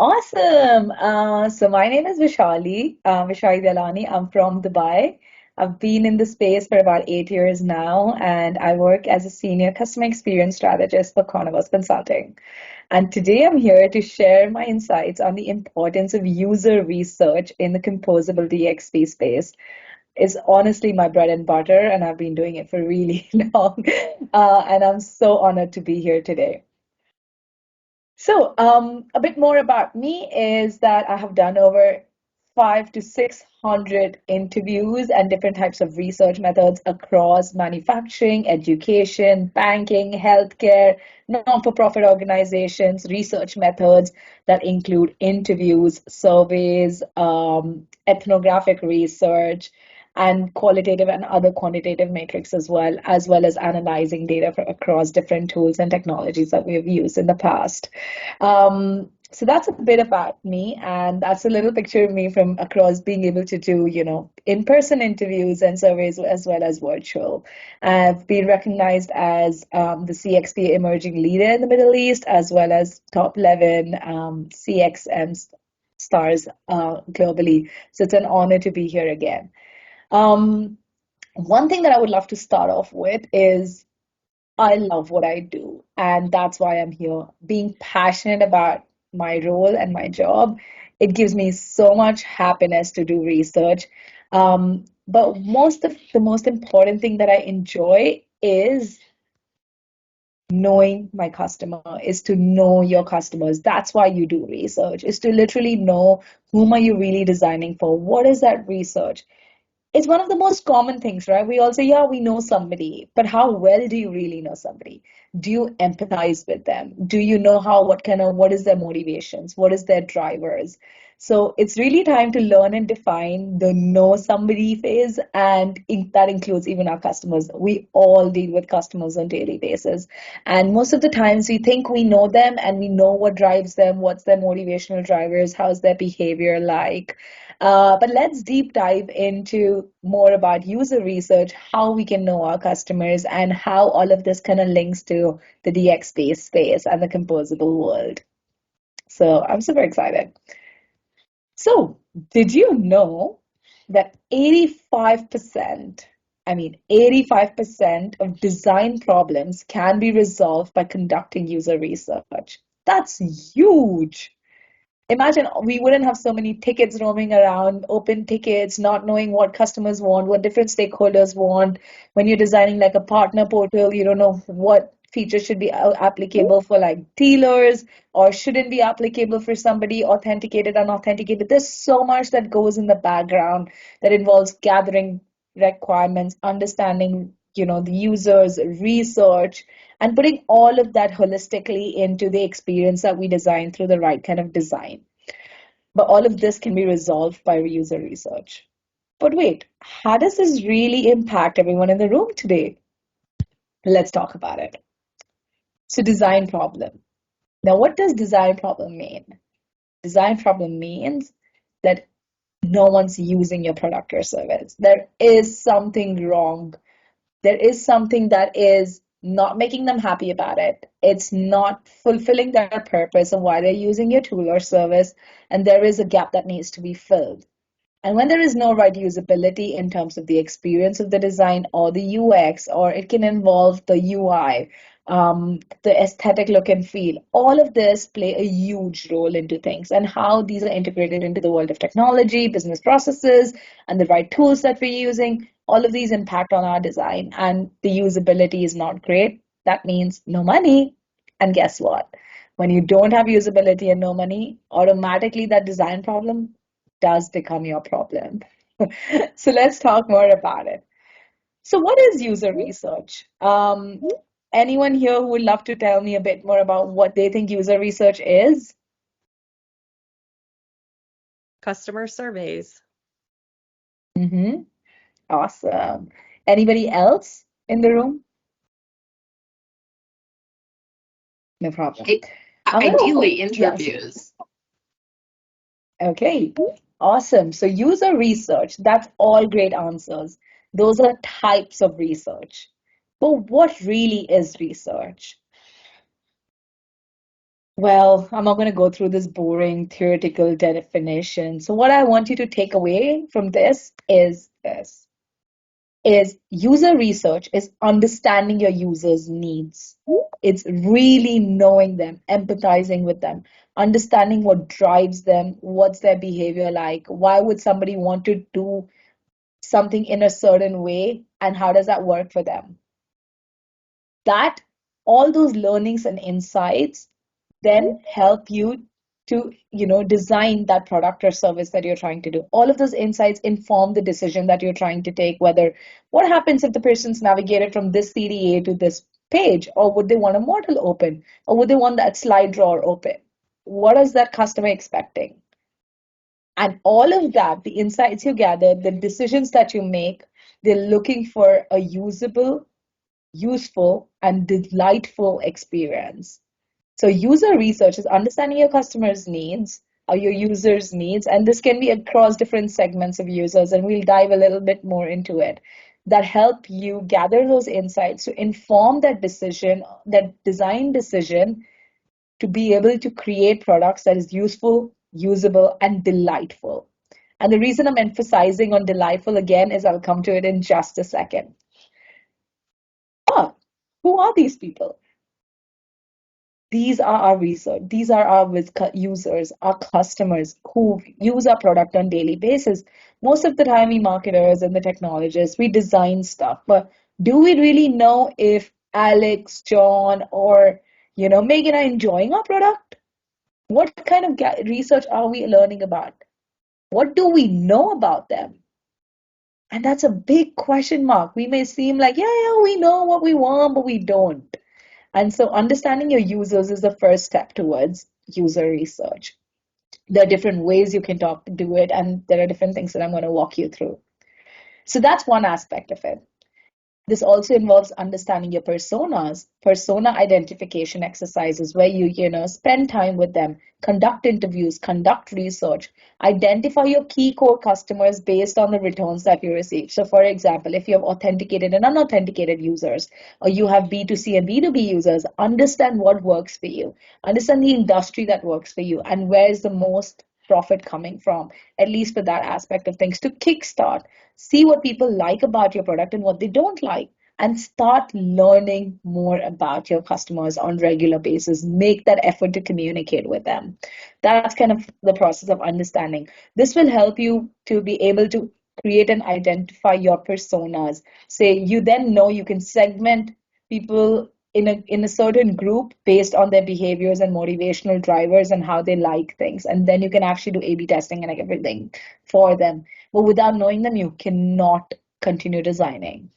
Awesome. So my name is Vaishali Dialani. I'm from Dubai. I've been in the space for about 8 years now, and I work as a senior customer experience strategist for Converse Consulting. And today I'm here to share my insights on the importance of user research in the composable DXP space. It's honestly my bread and butter, and I've been doing it for really long. And I'm so honored to be here today. So, a bit more about me is that I have done over 5 to 600 interviews and different types of research methods across manufacturing, education, banking, healthcare, non-for-profit organizations, research methods that include interviews, surveys, ethnographic research, and qualitative and other quantitative metrics as well as analyzing data across different tools and technologies that we have used in the past. So that's a bit about me, and that's a little picture of me from across being able to do, in-person interviews and surveys as well as virtual. I've been recognized as the CXPA emerging leader in the Middle East, as well as top 11 CXM stars globally. So it's an honor to be here again. Um, One thing that I would love to start off with is I love what I do, and that's why I'm here. Being passionate about my role and my job, it gives me so much happiness to do research. But most of the most important thing that I enjoy is knowing my customer, is to know your customers. That's why you do research, is to literally know whom are you really designing for? What is that research? It's one of the most common things, right? We all say, yeah, we know somebody, but how well do you really know somebody? Do you empathize with them? Do you know what is their motivations? What is their drivers? So it's really time to learn and define the know somebody phase, and that includes even our customers. We all deal with customers on a daily basis. And most of the times we think we know them and we know what drives them, what's their motivational drivers, how's their behavior like. But let's deep dive into more about user research, how we can know our customers, and how all of this kind of links to the DX space and the composable world. So I'm super excited. So, did you know that 85% of design problems can be resolved by conducting user research? That's huge. Imagine we wouldn't have so many tickets roaming around, open tickets, not knowing what customers want, what different stakeholders want. When you're designing like a partner portal, you don't know what features should be applicable for like dealers or shouldn't be applicable for somebody authenticated, unauthenticated. There's so much that goes in the background that involves gathering requirements, understanding, the users, research, and putting all of that holistically into the experience that we design through the right kind of design. But all of this can be resolved by user research. But wait, how does this really impact everyone in the room today? Let's talk about it. So, design problem. Now, what does design problem mean? Design problem means that no one's using your product or service. There is something wrong. There is something that is not making them happy about it. It's not fulfilling their purpose of why they're using your tool or service, and there is a gap that needs to be filled. And when there is no right usability in terms of the experience of the design or the UX, or it can involve the UI, the aesthetic look and feel, all of this play a huge role into things and how these are integrated into the world of technology, business processes, and the right tools that we're using. All of these impact on our design, and the usability is not great. That means no money. And guess what? When you don't have usability and no money, automatically that design problem does become your problem. So let's talk more about it. So what is user research? Anyone here who would love to tell me a bit more about what they think user research is? Customer surveys. Mm-hmm. Awesome. Anybody else in the room? No problem. Ideally, Yes. interviews. Okay. Awesome. So user research, that's all great answers. Those are types of research. But what really is research? Well, I'm not going to go through this boring theoretical definition. So what I want you to take away from this is this. Is user research is understanding your users' needs. It's really knowing them, empathizing with them, understanding what drives them, what's their behavior like, why would somebody want to do something in a certain way, and how does that work for them. That all those learnings and insights then help you to design that product or service that you're trying to do. All of those insights inform the decision that you're trying to take, whether what happens if the person's navigated from this CDA to this page, or would they want a model open, or would they want that slide drawer open. What is that customer expecting? And all of that, the insights you gather, the decisions that you make, they're looking for a usable, useful, and delightful experience. So user research is understanding your customers' needs, or your users' needs, and this can be across different segments of users, and we'll dive a little bit more into it, that help you gather those insights to inform that decision, that design decision, to be able to create products that is useful, usable, and delightful. And the reason I'm emphasizing on delightful again is I'll come to it in just a second. But who are these people? These are our research. These are our users, our customers who use our product on daily basis. Most of the time, we marketers and the technologists, we design stuff, but do we really know if Alex, John, or Megan are enjoying our product? What kind of research are we learning about? What do we know about them? And that's a big question mark. We may seem like, yeah, we know what we want, but we don't. And so understanding your users is the first step towards user research. There are different ways you can do it, and there are different things that I'm going to walk you through. So that's one aspect of it. This also involves understanding your personas, persona identification exercises where you spend time with them, conduct interviews, conduct research, identify your key core customers based on the returns that you receive. So for example, if you have authenticated and unauthenticated users, or you have B2C and B2B users, understand what works for you, understand the industry that works for you, and where is the most profit coming from, at least for that aspect of things, to kickstart. See what people like about your product and what they don't like, and start learning more about your customers on regular basis. Make that effort to communicate with them. That's kind of the process of understanding. This will help you to be able to create and identify your personas. Say you then know you can segment people in a certain group based on their behaviors and motivational drivers and how they like things, and then you can actually do A/B testing and everything for them. But without knowing them, you cannot continue designing.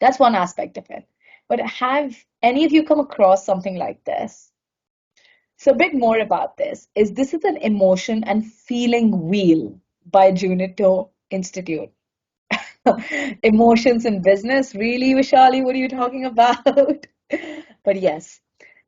That's one aspect of it. But have any of you come across something like this? So a bit more about this is an emotion and feeling wheel by Junito Institute. Emotions in business? Really, Vishali? What are you talking about? But yes,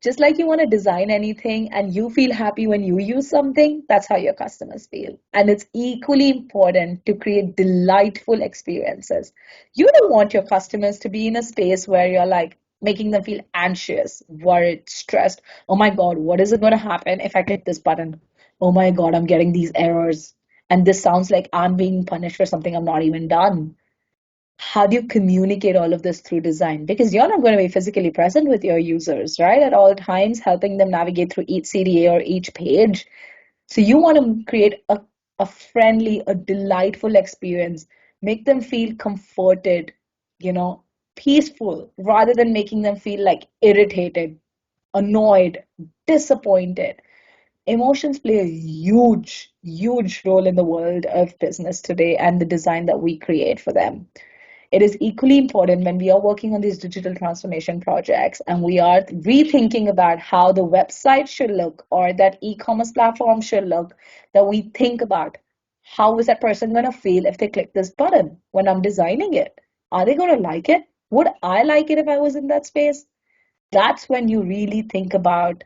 just like you want to design anything and you feel happy when you use something, that's how your customers feel. And it's equally important to create delightful experiences. You don't want your customers to be in a space where you're like making them feel anxious, worried, stressed. Oh my God, what is it going to happen if I click this button? Oh my God, I'm getting these errors. And this sounds like I'm being punished for something I'm not even done. How do you communicate all of this through design? Because you're not going to be physically present with your users, right? At all times, helping them navigate through each CDA or each page. So you want to create a friendly, a delightful experience, make them feel comforted, peaceful, rather than making them feel like irritated, annoyed, disappointed. Emotions play a huge, huge role in the world of business today and the design that we create for them. It is equally important when we are working on these digital transformation projects and we are rethinking about how the website should look or that e-commerce platform should look, that we think about how is that person going to feel if they click this button when I'm designing it? Are they going to like it? Would I like it if I was in that space? That's when you really think about,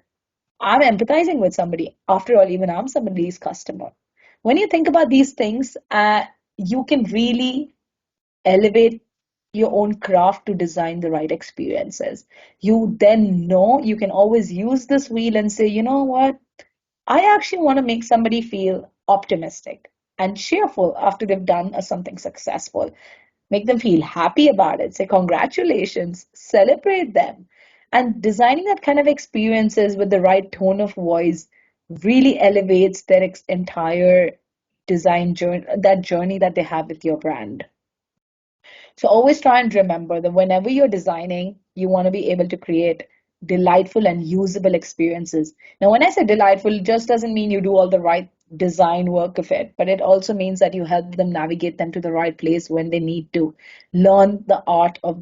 I'm empathizing with somebody. After all, even I'm somebody's customer. When you think about these things, you can really elevate your own craft to design the right experiences. You then know you can always use this wheel and say, you know what? I actually want to make somebody feel optimistic and cheerful after they've done something successful. Make them feel happy about it. Say congratulations, celebrate them. And designing that kind of experiences with the right tone of voice really elevates their entire design journey, that journey that they have with your brand. So always try and remember that whenever you're designing, you want to be able to create delightful and usable experiences. Now, when I say delightful, it just doesn't mean you do all the right design work of it, but it also means that you help them navigate them to the right place when they need to. Learn the art of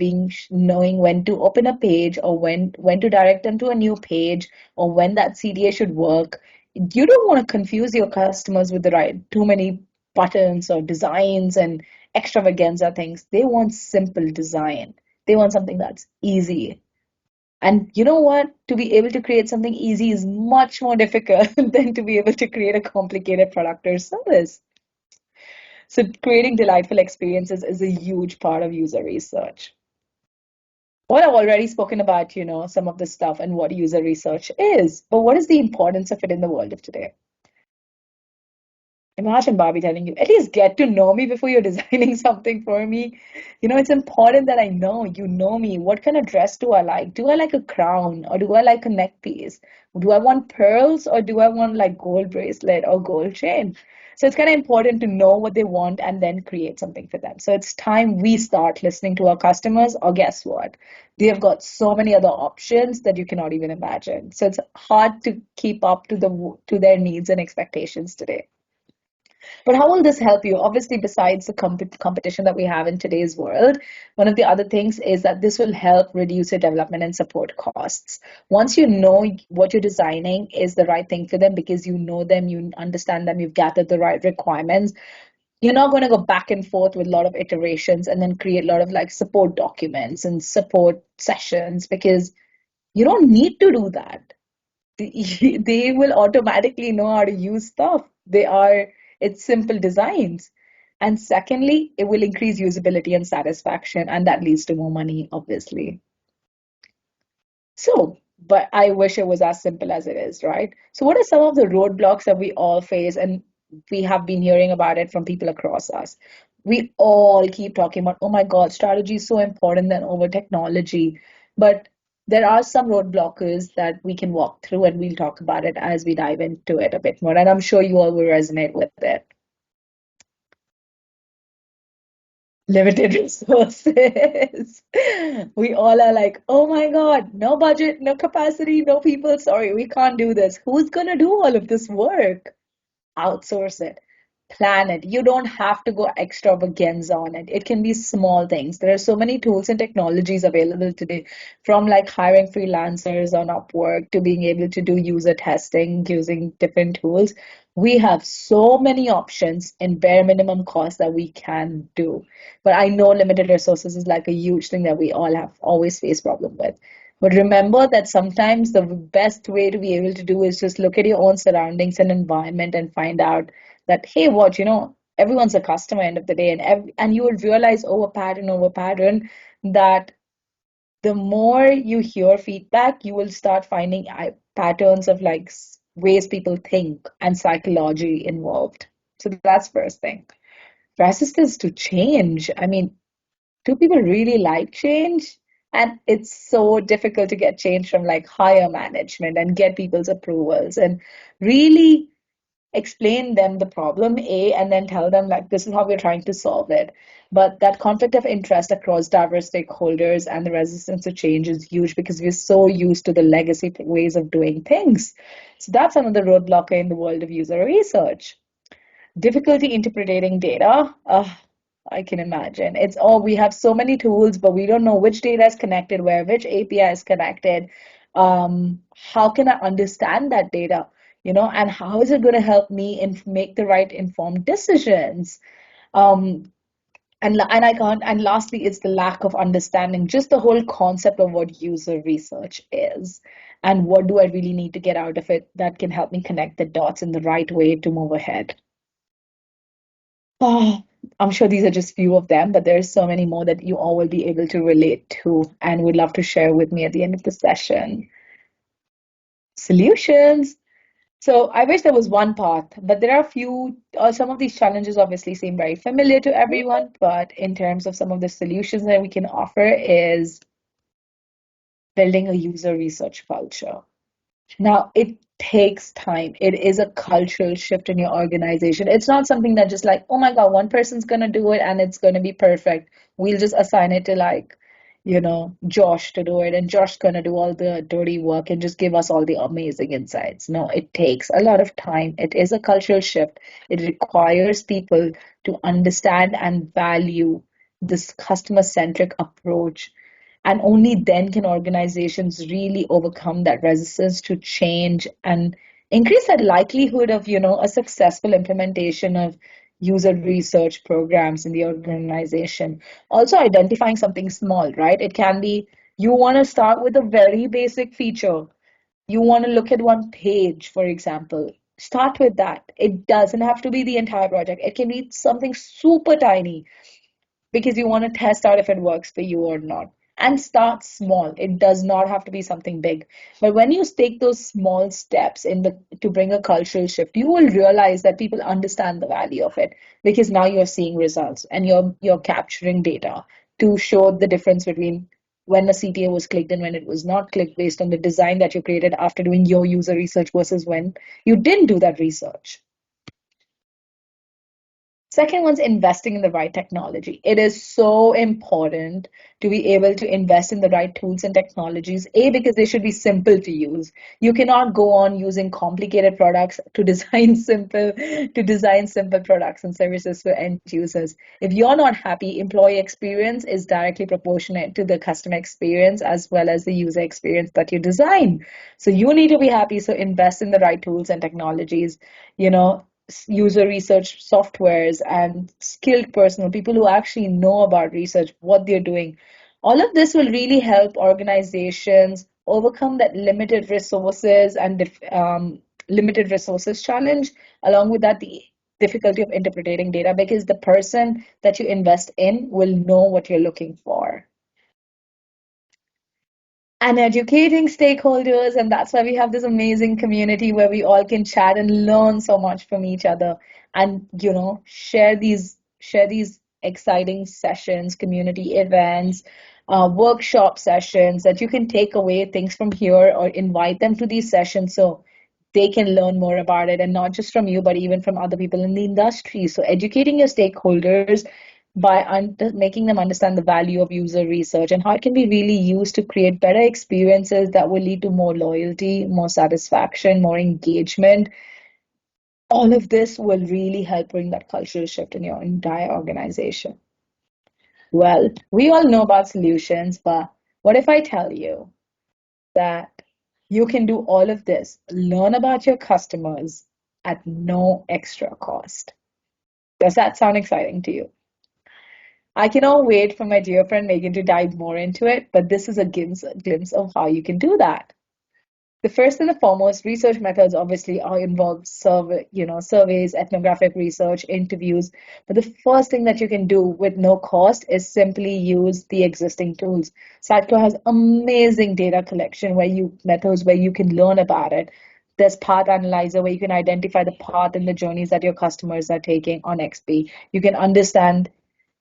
knowing when to open a page or when to direct them to a new page or when that CDA should work. You don't want to confuse your customers with the right too many buttons or designs and extravaganza things. They want simple design. They want something that's easy. And you know what? To be able to create something easy is much more difficult than to be able to create a complicated product or service. So creating delightful experiences is a huge part of user research. Well, I've already spoken about, some of the stuff and what user research is, but what is the importance of it in the world of today? Imagine Bobby telling you, at least get to know me before you're designing something for me. It's important that I know you know me. What kind of dress do I like? Do I like a crown or do I like a neck piece? Do I want pearls or do I want like gold bracelet or gold chain? So it's kind of important to know what they want and then create something for them. So it's time we start listening to our customers, or guess what? They have got so many other options that you cannot even imagine. So it's hard to keep up to their needs and expectations today. But how will this help you? Obviously, besides the competition that we have in today's world, one of the other things is that this will help reduce your development and support costs. Once you know what you're designing is the right thing for them because you know them, you understand them, you've gathered the right requirements, you're not going to go back and forth with a lot of iterations and then create a lot of like support documents and support sessions because you don't need to do that. They will automatically know how to use stuff. It's simple designs. And secondly, it will increase usability and satisfaction, and that leads to more money, obviously. So, but I wish it was as simple as it is, right? So, what are some of the roadblocks that we all face? And we have been hearing about it from people across us. We all keep talking about, oh my God, strategy is so important than over technology. But there are some roadblockers that we can walk through, and we'll talk about it as we dive into it a bit more. And I'm sure you all will resonate with it. Limited resources. We all are like, oh my God, no budget, no capacity, no people. Sorry, we can't do this. Who's going to do all of this work? Outsource it. Plan it. You don't have to go extravaganza on it. It can be small things. There are so many tools and technologies available today, from like hiring freelancers on Upwork to being able to do user testing using different tools. We have so many options in bare minimum cost that we can do. But I know limited resources is like a huge thing that we all have always faced problem with. But remember that sometimes the best way to be able to do is just look at your own surroundings and environment and find out that, hey, what, everyone's a customer end of the day, and you will realize over pattern that the more you hear feedback, you will start finding patterns of like ways people think and psychology involved. So that's first thing. Resistance to change. I mean, do people really like change? And it's so difficult to get change from like higher management and get people's approvals and really explain them the problem A and then tell them like this is how we're trying to solve it. But that conflict of interest across diverse stakeholders and the resistance to change is huge because we're so used to the legacy ways of doing things. So that's another roadblocker in the world of user research. Difficulty interpreting data. I can imagine. It's all we have so many tools, but we don't know which data is connected where, which API is connected. How can I understand that data? And how is it going to help me make the right informed decisions? Um, and I can't. And lastly, it's the lack of understanding just the whole concept of what user research is, and what do I really need to get out of it that can help me connect the dots in the right way to move ahead. Oh, I'm sure these are just few of them, but there's so many more that you all will be able to relate to and would love to share with me at the end of the session. Solutions. So I wish there was one path, but there are a few, some of these challenges obviously seem very familiar to everyone, but in terms of some of the solutions that we can offer is building a user research culture. Now, it takes time. It is a cultural shift in your organization. It's not something that just like, oh my God, one person's gonna do it and it's gonna be perfect. We'll just assign it to like, Josh to do it, and Josh's gonna do all the dirty work and just give us all the amazing insights. No, it takes a lot of time. It is a cultural shift. It requires people to understand and value this customer-centric approach, and only then can organizations really overcome that resistance to change and increase that likelihood of, a successful implementation of user research programs in the organization. Also, identifying something small, right? It can be you want to start with a very basic feature. You want to look at one page, for example. Start with that. It doesn't have to be the entire project. It can be something super tiny because you want to test out if it works for you or not. And start small. It does not have to be something big. But when you take those small steps in the to bring a cultural shift, you will realize that people understand the value of it because now you're seeing results and you're capturing data to show the difference between when a CTA was clicked and when it was not clicked based on the design that you created after doing your user research versus when you didn't do that research. Second one's investing in the right technology. It is so important to be able to invest in the right tools and technologies. A, because they should be simple to use. You cannot go on using complicated products to design simple products and services for end users. If you're not happy, employee experience is directly proportionate to the customer experience as well as the user experience that you design. So you need to be happy. So invest in the right tools and technologies. You know, user research softwares and skilled personnel, people who actually know about research, what they're doing. All of this will really help organizations overcome that limited resources challenge. Along with that, the difficulty of interpreting data because the person that you invest in will know what you're looking for, and educating stakeholders. And that's why we have this amazing community where we all can chat and learn so much from each other and share these exciting sessions, community events, workshop sessions that you can take away things from here or invite them to these sessions so they can learn more about it, and not just from you but even from other people in the industry. So educating your stakeholders by making them understand the value of user research and how it can be really used to create better experiences that will lead to more loyalty, more satisfaction, more engagement. All of this will really help bring that cultural shift in your entire organization. Well, we all know about solutions, but what if I tell you that you can do all of this, learn about your customers at no extra cost? Does that sound exciting to you? I cannot wait for my dear friend Megan to dive more into it, but this is a glimpse of how you can do that. The first and the foremost, research methods obviously are involved surveys, ethnographic research, interviews. But the first thing that you can do with no cost is simply use the existing tools. Satco has amazing data collection methods where you can learn about it. There's path analyzer where you can identify the path and the journeys that your customers are taking on XP. You can understand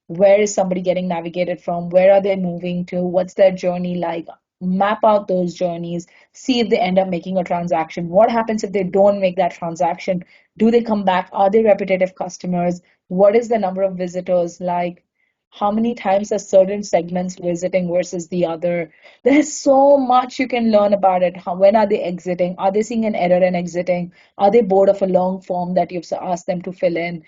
where is somebody getting navigated from, where are they moving to, what's their journey like, map out those journeys, see if they end up making a transaction, what happens if they don't make that transaction, do they come back, are they repetitive customers, what is the number of visitors like, how many times are certain segments visiting versus the other. There's so much you can learn about it. When are they exiting, are they seeing an error in exiting, are they bored of a long form that you've asked them to fill in,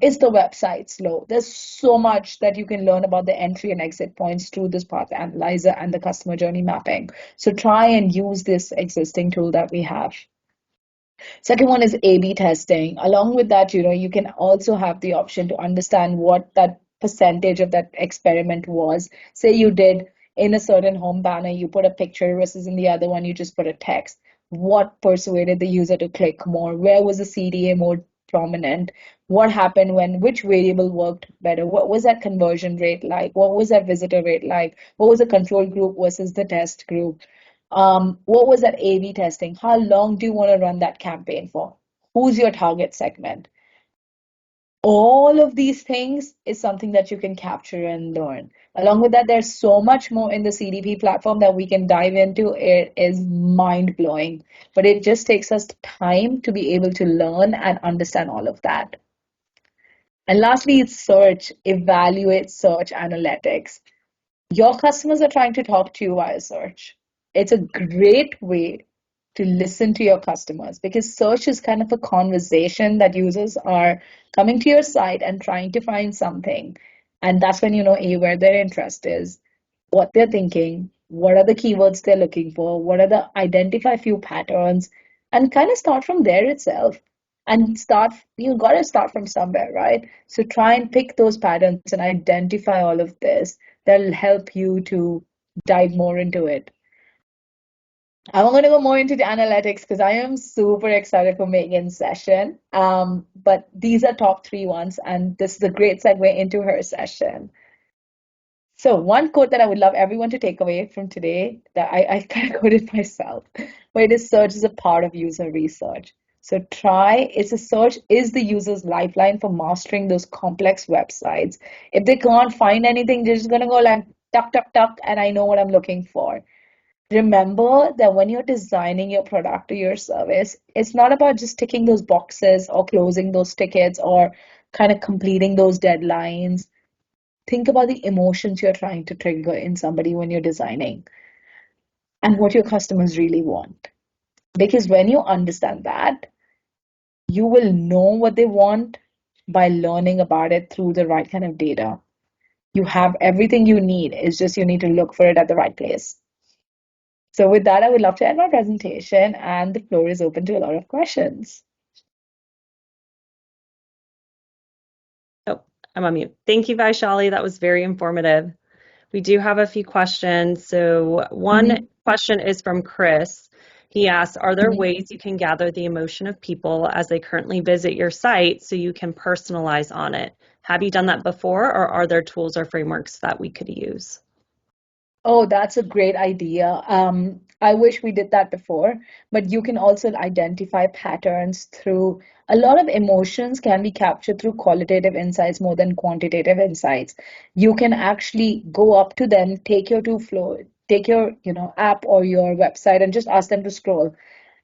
is the website slow? There's so much that you can learn about the entry and exit points through this path analyzer and the customer journey mapping. So try and use this existing tool that we have. Second one is A/B testing. Along with that, you can also have the option to understand what that percentage of that experiment was. Say you did in a certain home banner, you put a picture versus in the other one, you just put a text. What persuaded the user to click more? Where was the CDA more prominent? What happened when which variable worked better? What was that conversion rate like? What was that visitor rate like? What was the control group versus the test group? What was that A/B testing? How long do you want to run that campaign for? Who's your target segment? All of these things is something that you can capture and learn. Along with that, there's so much more in the CDP platform that we can dive into. It is mind blowing, but it just takes us time to be able to learn and understand all of that. And lastly, it's search, evaluate search analytics. Your customers are trying to talk to you via search. It's a great way to listen to your customers because search is kind of a conversation that users are coming to your site and trying to find something. And that's when you know A, where their interest is, what they're thinking, what are the keywords they're looking for, what are the identify few patterns, and kind of start from there itself. And start, you got to start from somewhere, right? So try and pick those patterns and identify all of this. That'll help you to dive more into it. I'm going to go more into the analytics because I am super excited for Megan's session. But these are top three ones, and this is a great segue into her session. So one quote that I would love everyone to take away from today that I kind of quoted myself, where it is search is a part of user research. So it's a search is the user's lifeline for mastering those complex websites. If they can't find anything, they're just gonna go like tuck, tuck, tuck, and I know what I'm looking for. Remember that when you're designing your product or your service, it's not about just ticking those boxes or closing those tickets or kind of completing those deadlines. Think about the emotions you're trying to trigger in somebody when you're designing and what your customers really want. Because when you understand that, you will know what they want by learning about it through the right kind of data. You have everything you need. It's just you need to look for it at the right place. So with that, I would love to end my presentation and the floor is open to a lot of questions. Oh, I'm on mute. Thank you, Vaishali. That was very informative. We do have a few questions. So one question is from Chris. He asks, are there ways you can gather the emotion of people as they currently visit your site so you can personalize on it? Have you done that before, or are there tools or frameworks that we could use? Oh, that's a great idea. I wish we did that before, but you can also identify patterns through a lot of emotions can be captured through qualitative insights more than quantitative insights. You can actually go up to them, take your, app or your website and just ask them to scroll.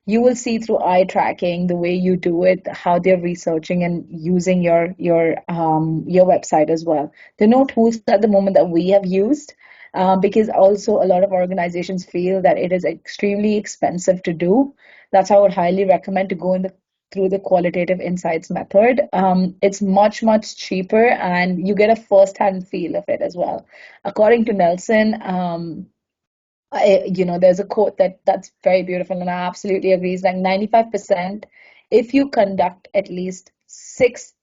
You will see through eye tracking the way you do it, how they're researching and using your website as well. There are no tools at the moment that we have used because also a lot of organizations feel that it is extremely expensive to do. That's how I would highly recommend to go through the qualitative insights method. It's much, much cheaper and you get a first-hand feel of it as well. According to Nelson, there's a quote that's very beautiful, and I absolutely agree. It's like 95%. If you conduct at least 6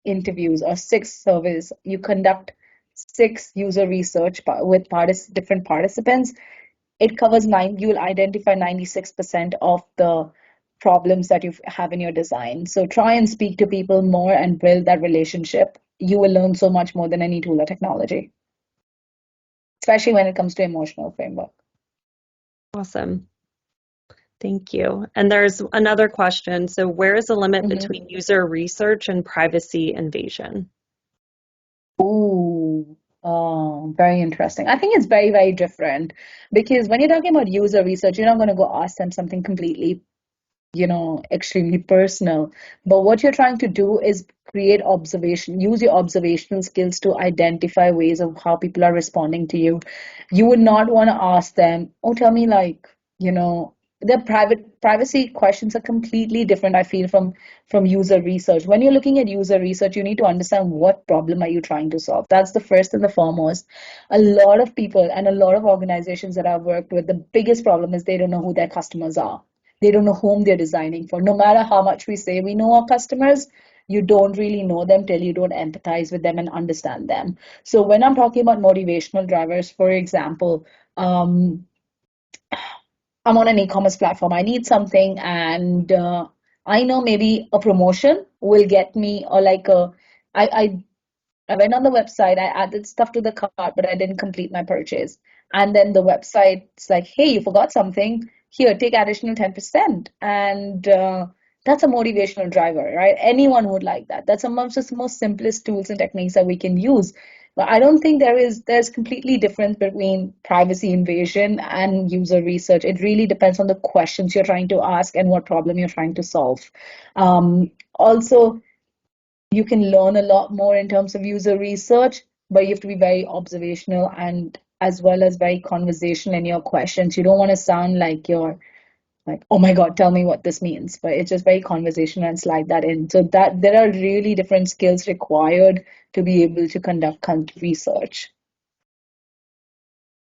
interviews or 6 surveys, you conduct 6 user research with different participants. It covers nine. You will identify 96% of the problems that you have in your design. So try and speak to people more and build that relationship. You will learn so much more than any tool or technology, especially when it comes to emotional framework. Awesome. Thank you. And there's another question. So where is the limit between user research and privacy invasion? Ooh, very interesting. I think it's very, very different because when you're talking about user research, you're not going to go ask them something completely extremely personal. But what you're trying to do is use your observational skills to identify ways of how people are responding to you. You would not want to ask them, oh, tell me the privacy questions are completely different, I feel, from user research. When you're looking at user research, you need to understand what problem are you trying to solve. That's the first and the foremost. A lot of people and a lot of organizations that I've worked with, the biggest problem is they don't know who their customers are. They don't know whom they're designing for. No matter how much we say we know our customers, you don't really know them till you don't empathize with them and understand them. So when I'm talking about motivational drivers, for example, I'm on an e-commerce platform. I need something and I know maybe a promotion will get me, or like I I went on the website, I added stuff to the cart, but I didn't complete my purchase. And then the website's like, hey, you forgot something. Here, take additional 10%. And that's a motivational driver, right? Anyone would like that. That's amongst the most simplest tools and techniques that we can use. But I don't think there's completely difference between privacy invasion and user research. It really depends on the questions you're trying to ask and what problem you're trying to solve. Also, you can learn a lot more in terms of user research, but you have to be very observational and as well as very conversational in your questions. You don't want to sound like you're like, oh my God, tell me what this means. But it's just very conversational and slide that in. So that there are really different skills required to be able to conduct research.